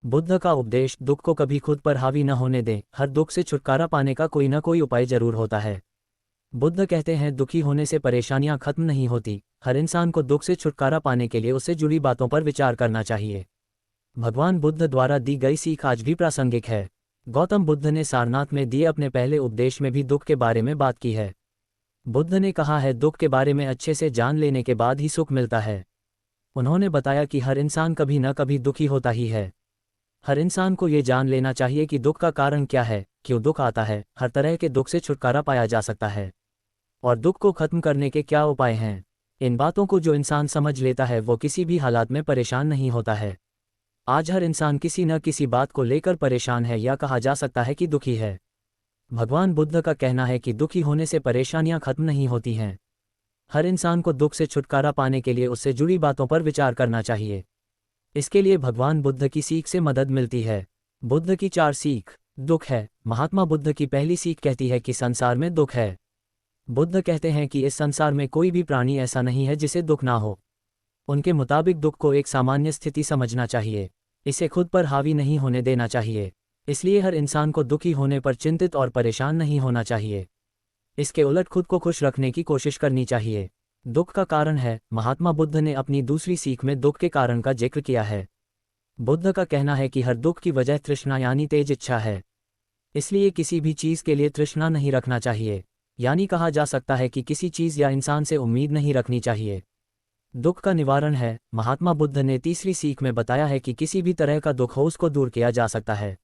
बुद्ध का उपदेश, दुख को कभी खुद पर हावी न होने दें, हर दुख से छुटकारा पाने का कोई न कोई उपाय जरूर होता है। बुद्ध कहते हैं, दुखी होने से परेशानियां खत्म नहीं होती, हर इंसान को दुख से छुटकारा पाने के लिए उससे जुड़ी बातों पर विचार करना चाहिए। भगवान बुद्ध द्वारा दी गई सीख आज भी प्रासंगिक है। गौतम बुद्ध ने सारनाथ में दिए अपने पहले उपदेश में भी दुख के बारे में बात की है। बुद्ध ने कहा है, दुख के बारे में अच्छे से जान लेने के बाद ही सुख मिलता है। उन्होंने बताया कि हर इंसान कभी न कभी दुखी होता ही है। हर इंसान को ये जान लेना चाहिए कि दुख का कारण क्या है, क्यों दुख आता है, हर तरह के दुख से छुटकारा पाया जा सकता है और दुख को खत्म करने के क्या उपाय हैं। इन बातों को जो इंसान समझ लेता है वो किसी भी हालात में परेशान नहीं होता है। आज हर इंसान किसी न किसी बात को लेकर परेशान है या कहा जा सकता है कि दुखी है। भगवान बुद्ध का कहना है कि दुखी होने से परेशानियां खत्म नहीं होती हैं। हर इंसान को दुख से छुटकारा पाने के लिए उससे जुड़ी बातों पर विचार करना चाहिए। इसके लिए भगवान बुद्ध की सीख से मदद मिलती है। बुद्ध की 4 सीख। दुख है। महात्मा बुद्ध की पहली सीख कहती है कि संसार में दुख है। बुद्ध कहते हैं कि इस संसार में कोई भी प्राणी ऐसा नहीं है जिसे दुख ना हो। उनके मुताबिक दुख को एक सामान्य स्थिति समझना चाहिए, इसे खुद पर हावी नहीं होने देना चाहिए। इसलिए हर इंसान को दुखी होने पर चिंतित और परेशान नहीं होना चाहिए। इसके उलट खुद को खुश रखने की कोशिश करनी चाहिए। दुख का कारण है। महात्मा बुद्ध ने अपनी दूसरी सीख में दुख के कारण का जिक्र किया है। बुद्ध का कहना है कि हर दुख की वजह तृष्णा यानी तेज इच्छा है। इसलिए किसी भी चीज़ के लिए तृष्णा नहीं रखना चाहिए, यानी कहा जा सकता है कि किसी चीज़ या इंसान से उम्मीद नहीं रखनी चाहिए। दुख का निवारण है। महात्मा बुद्ध ने तीसरी सीख में बताया है कि किसी भी तरह का दुख हो उसको दूर किया जा सकता है।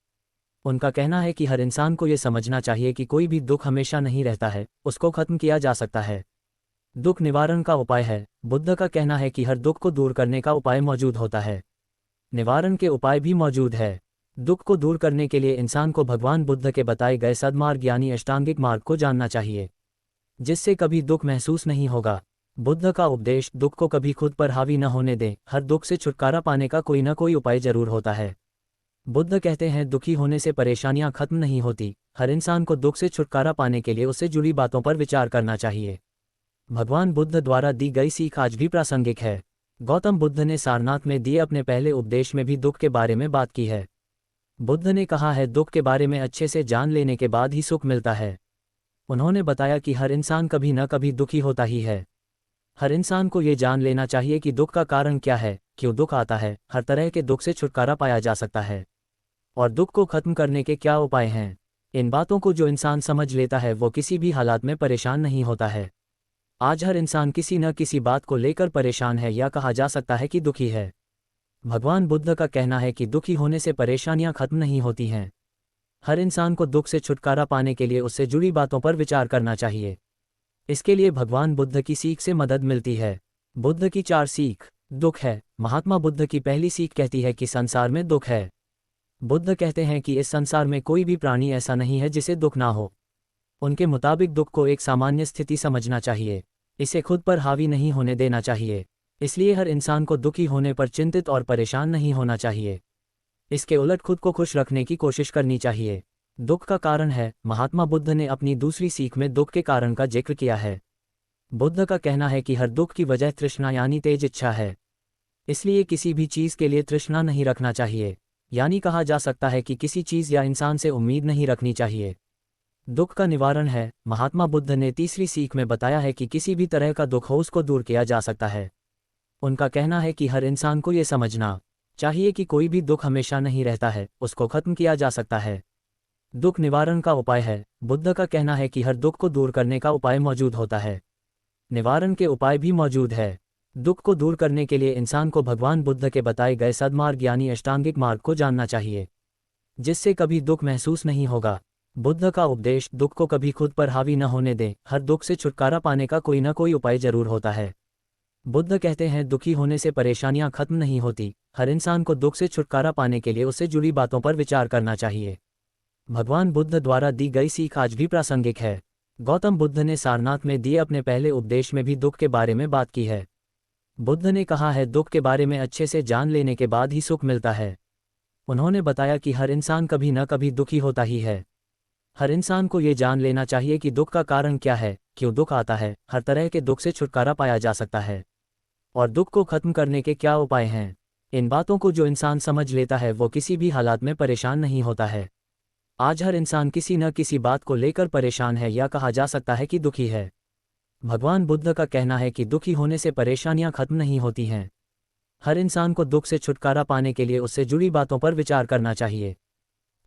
उनका कहना है कि हर इंसान को ये समझना चाहिए कि कोई भी दुख हमेशा नहीं रहता है, उसको खत्म किया जा सकता है। दुख निवारण का उपाय है। बुद्ध का कहना है कि हर दुख को दूर करने का उपाय मौजूद होता है, निवारण के उपाय भी मौजूद है। दुख को दूर करने के लिए इंसान को भगवान बुद्ध के बताए गए सद्मार्ग यानी अष्टांगिक मार्ग को जानना चाहिए, जिससे कभी दुख महसूस नहीं होगा। बुद्ध का उपदेश, दुख को कभी खुद पर हावी न होने दें, हर दुख से छुटकारा पाने का कोई न कोई उपाय जरूर होता है। बुद्ध कहते हैं, दुखी होने से परेशानियां खत्म नहीं होती, हर इंसान को दुख से छुटकारा पाने के लिए उससे जुड़ी बातों पर विचार करना चाहिए। भगवान बुद्ध द्वारा दी गई सीख आज भी प्रासंगिक है। गौतम बुद्ध ने सारनाथ में दिए अपने पहले उपदेश में भी दुख के बारे में बात की है। बुद्ध ने कहा है, दुख के बारे में अच्छे से जान लेने के बाद ही सुख मिलता है। उन्होंने बताया कि हर इंसान कभी न कभी दुखी होता ही है। हर इंसान को ये जान लेना चाहिए कि दुख का कारण क्या है, क्यों दुख आता है, हर तरह के दुख से छुटकारा पाया जा सकता है और दुख को खत्म करने के क्या उपाय हैं। इन बातों को जो इंसान समझ लेता है वो किसी भी हालात में परेशान नहीं होता है। आज हर इंसान किसी न किसी बात को लेकर परेशान है या कहा जा सकता है कि दुखी है। भगवान बुद्ध का कहना है कि दुखी होने से परेशानियां खत्म नहीं होती हैं। हर इंसान को दुख से छुटकारा पाने के लिए उससे जुड़ी बातों पर विचार करना चाहिए। इसके लिए भगवान बुद्ध की सीख से मदद मिलती है। बुद्ध की 4 सीख। दुख है। महात्मा बुद्ध की पहली सीख कहती है कि संसार में दुख है। बुद्ध कहते हैं कि इस संसार में कोई भी प्राणी ऐसा नहीं है जिसे दुख ना हो। उनके मुताबिक दुख को एक सामान्य स्थिति समझना चाहिए, इसे खुद पर हावी नहीं होने देना चाहिए। इसलिए हर इंसान को दुखी होने पर चिंतित और परेशान नहीं होना चाहिए। इसके उलट खुद को खुश रखने की कोशिश करनी चाहिए। दुख का कारण है। महात्मा बुद्ध ने अपनी दूसरी सीख में दुख के कारण का जिक्र किया है। बुद्ध का कहना है कि हर दुख की वजह तृष्णा यानी तेज इच्छा है। इसलिए किसी भी चीज़ के लिए तृष्णा नहीं रखना चाहिए, यानी कहा जा सकता है कि किसी चीज़ या इंसान से उम्मीद नहीं रखनी चाहिए। दुख का निवारण है। महात्मा बुद्ध ने तीसरी सीख में बताया है कि किसी भी तरह का दुख हो उसको दूर किया जा सकता है। उनका कहना है कि हर इंसान को ये समझना चाहिए कि कोई भी दुख हमेशा नहीं रहता है, उसको खत्म किया जा सकता है। दुख निवारण का उपाय है। बुद्ध का कहना है कि हर दुख को दूर करने का उपाय मौजूद होता है, निवारण के उपाय भी मौजूद है। दुख को दूर करने के लिए इंसान को भगवान बुद्ध के बताए गए सद्मार्ग यानी अष्टांगिक मार्ग को जानना चाहिए, जिससे कभी दुख महसूस नहीं होगा। बुद्ध का उपदेश, दुख को कभी खुद पर हावी न होने दें, हर दुख से छुटकारा पाने का कोई न कोई उपाय जरूर होता है। बुद्ध कहते हैं, दुखी होने से परेशानियां खत्म नहीं होती, हर इंसान को दुख से छुटकारा पाने के लिए उससे जुड़ी बातों पर विचार करना चाहिए। भगवान बुद्ध द्वारा दी गई सीख आज भी प्रासंगिक है। गौतम बुद्ध ने सारनाथ में दिए अपने पहले उपदेश में भी दुख के बारे में बात की है। बुद्ध ने कहा है, दुख के बारे में अच्छे से जान लेने के बाद ही सुख मिलता है। उन्होंने बताया कि हर इंसान कभी न कभी दुखी होता ही है। हर इंसान को ये जान लेना चाहिए कि दुख का कारण क्या है, क्यों दुख आता है, हर तरह के दुख से छुटकारा पाया जा सकता है और दुख को खत्म करने के क्या उपाय हैं। इन बातों को जो इंसान समझ लेता है वो किसी भी हालात में परेशान नहीं होता है। आज हर इंसान किसी न किसी बात को लेकर परेशान है या कहा जा सकता है कि दुखी है। भगवान बुद्ध का कहना है कि दुखी होने से परेशानियां खत्म नहीं होती हैं। हर इंसान को दुख से छुटकारा पाने के लिए उससे जुड़ी बातों पर विचार करना चाहिए।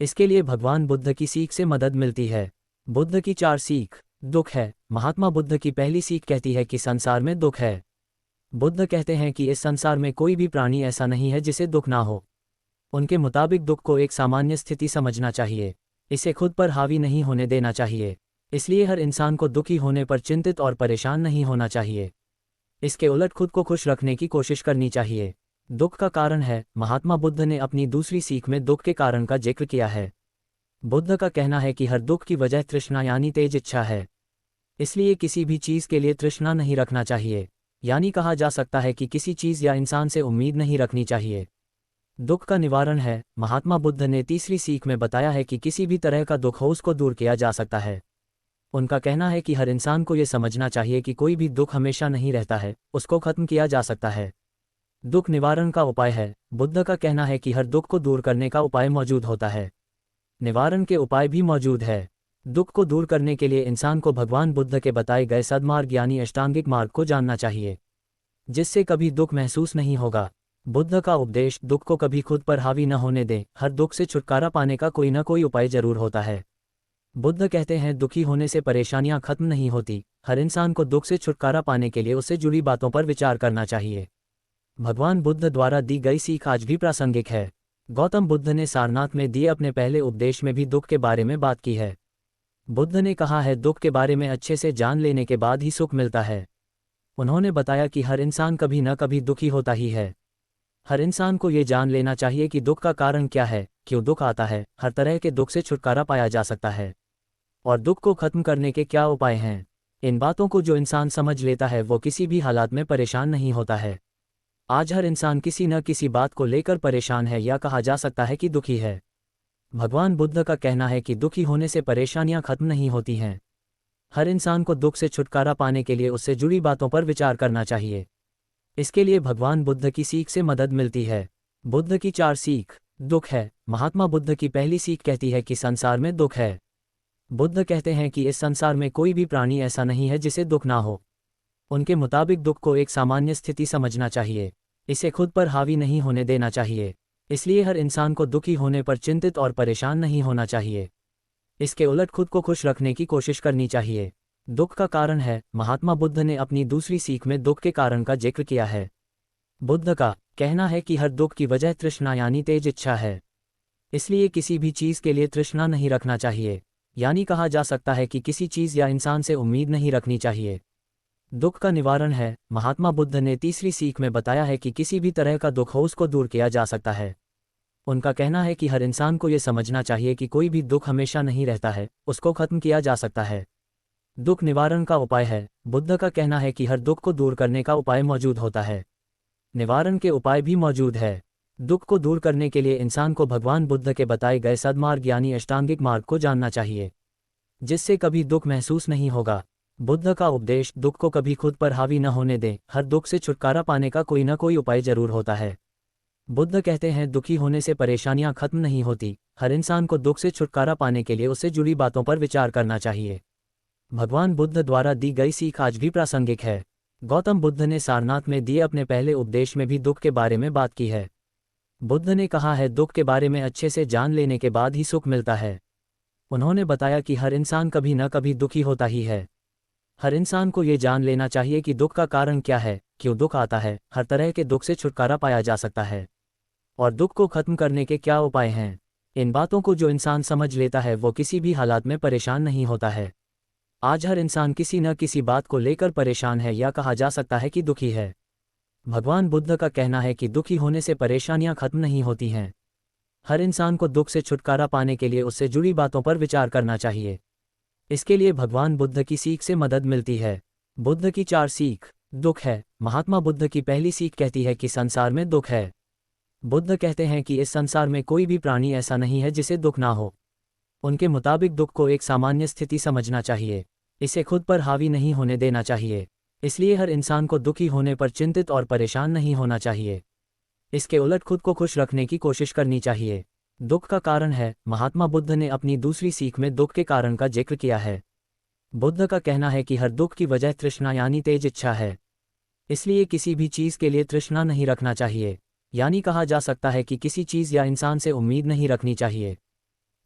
इसके लिए भगवान बुद्ध की सीख से मदद मिलती है। बुद्ध की 4 सीख। दुख है। महात्मा बुद्ध की पहली सीख कहती है कि संसार में दुख है। बुद्ध कहते हैं कि इस संसार में कोई भी प्राणी ऐसा नहीं है जिसे दुख ना हो। उनके मुताबिक दुख को एक सामान्य स्थिति समझना चाहिए, इसे खुद पर हावी नहीं होने देना चाहिए। इसलिए हर इंसान को दुखी होने पर चिंतित और परेशान नहीं होना चाहिए। इसके उलट खुद को खुश रखने की कोशिश करनी चाहिए। दुख का कारण है। महात्मा बुद्ध ने अपनी दूसरी सीख में दुख के कारण का जिक्र किया है। बुद्ध का कहना है कि हर दुख की वजह तृष्णा यानी तेज इच्छा है। इसलिए किसी भी चीज़ के लिए तृष्णा नहीं रखना चाहिए, यानी कहा जा सकता है कि किसी चीज़ या इंसान से उम्मीद नहीं रखनी चाहिए। दुख का निवारण है। महात्मा बुद्ध ने तीसरी सीख में बताया है कि किसी भी तरह का दुख हो उसको दूर किया जा सकता है। उनका कहना है कि हर इंसान को ये समझना चाहिए कि कोई भी दुख हमेशा नहीं रहता है, उसको खत्म किया जा सकता है। दुख निवारण का उपाय है। बुद्ध का कहना है कि हर दुख को दूर करने का उपाय मौजूद होता है, निवारण के उपाय भी मौजूद है। दुख को दूर करने के लिए इंसान को भगवान बुद्ध के बताए गए सद्मार्ग यानी अष्टांगिक मार्ग को जानना चाहिए, जिससे कभी दुख महसूस नहीं होगा। बुद्ध का उपदेश, दुख को कभी खुद पर हावी न होने दें, हर दुख से छुटकारा पाने का कोई न कोई उपाय जरूर होता है। बुद्ध कहते हैं दुखी होने से परेशानियां खत्म नहीं होती। हर इंसान को दुख से छुटकारा पाने के लिए उससे जुड़ी बातों पर विचार करना चाहिए। भगवान बुद्ध द्वारा दी गई सीख आज भी प्रासंगिक है। गौतम बुद्ध ने सारनाथ में दिए अपने पहले उपदेश में भी दुख के बारे में बात की है। बुद्ध ने कहा है दुख के बारे में अच्छे से जान लेने के बाद ही सुख मिलता है। उन्होंने बताया कि हर इंसान कभी न कभी दुखी होता ही है। हर इंसान को ये जान लेना चाहिए कि दुख का कारण क्या है, क्यों दुख आता है, हर तरह के दुख से छुटकारा पाया जा सकता है और दुख को खत्म करने के क्या उपाय हैं। इन बातों को जो इंसान समझ लेता है वो किसी भी हालात में परेशान नहीं होता है। आज हर इंसान किसी न किसी बात को लेकर परेशान है या कहा जा सकता है कि दुखी है। भगवान बुद्ध का कहना है कि दुखी होने से परेशानियां खत्म नहीं होती हैं। हर इंसान को दुख से छुटकारा पाने के लिए उससे जुड़ी बातों पर विचार करना चाहिए। इसके लिए भगवान बुद्ध की सीख से मदद मिलती है। बुद्ध की 4 सीख। दुख है। महात्मा बुद्ध की पहली सीख कहती है कि संसार में दुख है। बुद्ध कहते हैं कि इस संसार में कोई भी प्राणी ऐसा नहीं है जिसे दुख ना हो। उनके मुताबिक दुख को एक सामान्य स्थिति समझना चाहिए, इसे खुद पर हावी नहीं होने देना चाहिए। इसलिए हर इंसान को दुखी होने पर चिंतित और परेशान नहीं होना चाहिए। इसके उलट खुद को खुश रखने की कोशिश करनी चाहिए। दुख का कारण है। महात्मा बुद्ध ने अपनी दूसरी सीख में दुख के कारण का जिक्र किया है। बुद्ध का कहना है कि हर दुख की वजह तृष्णा यानी तेज इच्छा है। इसलिए किसी भी चीज़ के लिए तृष्णा नहीं रखना चाहिए, यानी कहा जा सकता है कि किसी चीज़ या इंसान से उम्मीद नहीं रखनी चाहिए। दुख का निवारण है। महात्मा बुद्ध ने तीसरी सीख में बताया है कि किसी भी तरह का दुख हो उसको दूर किया जा सकता है। उनका कहना है कि हर इंसान को ये समझना चाहिए कि कोई भी दुख हमेशा नहीं रहता है, उसको खत्म किया जा सकता है। दुख निवारण का उपाय है। बुद्ध का कहना है कि हर दुख को दूर करने का उपाय मौजूद होता है, निवारण के उपाय भी मौजूद है। दुख को दूर करने के लिए इंसान को भगवान बुद्ध के बताए गए सद्मार्ग यानी अष्टांगिक मार्ग को जानना चाहिए, जिससे कभी दुख महसूस नहीं होगा। बुद्ध का उपदेश, दुख को कभी खुद पर हावी न होने दें, हर दुख से छुटकारा पाने का कोई न कोई उपाय जरूर होता है। बुद्ध कहते हैं दुखी होने से परेशानियां खत्म नहीं होती। हर इंसान को दुख से छुटकारा पाने के लिए उससे जुड़ी बातों पर विचार करना चाहिए। भगवान बुद्ध द्वारा दी गई सीख आज भी प्रासंगिक है। गौतम बुद्ध ने सारनाथ में दिए अपने पहले उपदेश में भी दुख के बारे में बात की है। बुद्ध ने कहा है दुख के बारे में अच्छे से जान लेने के बाद ही सुख मिलता है। उन्होंने बताया कि हर इंसान कभी न कभी दुखी होता ही है। हर इंसान को ये जान लेना चाहिए कि दुख का कारण क्या है, क्यों दुख आता है, हर तरह के दुख से छुटकारा पाया जा सकता है और दुख को खत्म करने के क्या उपाय हैं। इन बातों को जो इंसान समझ लेता है वो किसी भी हालात में परेशान नहीं होता है। आज हर इंसान किसी न किसी बात को लेकर परेशान है या कहा जा सकता है कि दुखी है। भगवान बुद्ध का कहना है कि दुखी होने से परेशानियां खत्म नहीं होती हैं। हर इंसान को दुख से छुटकारा पाने के लिए उससे जुड़ी बातों पर विचार करना चाहिए। इसके लिए भगवान बुद्ध की सीख से मदद मिलती है। बुद्ध की 4 सीख। दुख है। महात्मा बुद्ध की पहली सीख कहती है कि संसार में दुख है। बुद्ध कहते हैं कि इस संसार में कोई भी प्राणी ऐसा नहीं है जिसे दुख ना हो। उनके मुताबिक दुख को एक सामान्य स्थिति समझना चाहिए, इसे खुद पर हावी नहीं होने देना चाहिए। इसलिए हर इंसान को दुखी होने पर चिंतित और परेशान नहीं होना चाहिए। इसके उलट खुद को खुश रखने की कोशिश करनी चाहिए। दुख का कारण है। महात्मा बुद्ध ने अपनी दूसरी सीख में दुख के कारण का जिक्र किया है। बुद्ध का कहना है कि हर दुख की वजह तृष्णा यानी तेज इच्छा है। इसलिए किसी भी चीज़ के लिए तृष्णा नहीं रखना चाहिए, यानी कहा जा सकता है कि किसी चीज़ या इंसान से उम्मीद नहीं रखनी चाहिए।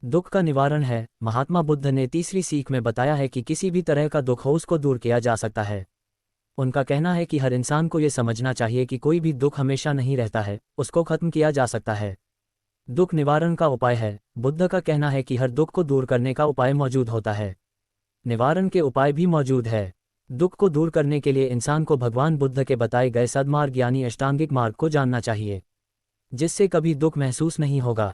दुख का निवारण है। महात्मा बुद्ध ने तीसरी सीख में बताया है कि किसी भी तरह का दुख हो उसको दूर किया जा सकता है। उनका कहना है कि हर इंसान को ये समझना चाहिए कि कोई भी दुख हमेशा नहीं रहता है, उसको खत्म किया जा सकता है। दुख निवारण का उपाय है। बुद्ध का कहना है कि हर दुख को दूर करने का उपाय मौजूद होता है, निवारण के उपाय भी मौजूद है। दुख को दूर करने के लिए इंसान को भगवान बुद्ध के बताए गए सद्मार्ग यानी अष्टांगिक मार्ग को जानना चाहिए, जिससे कभी दुख महसूस नहीं होगा।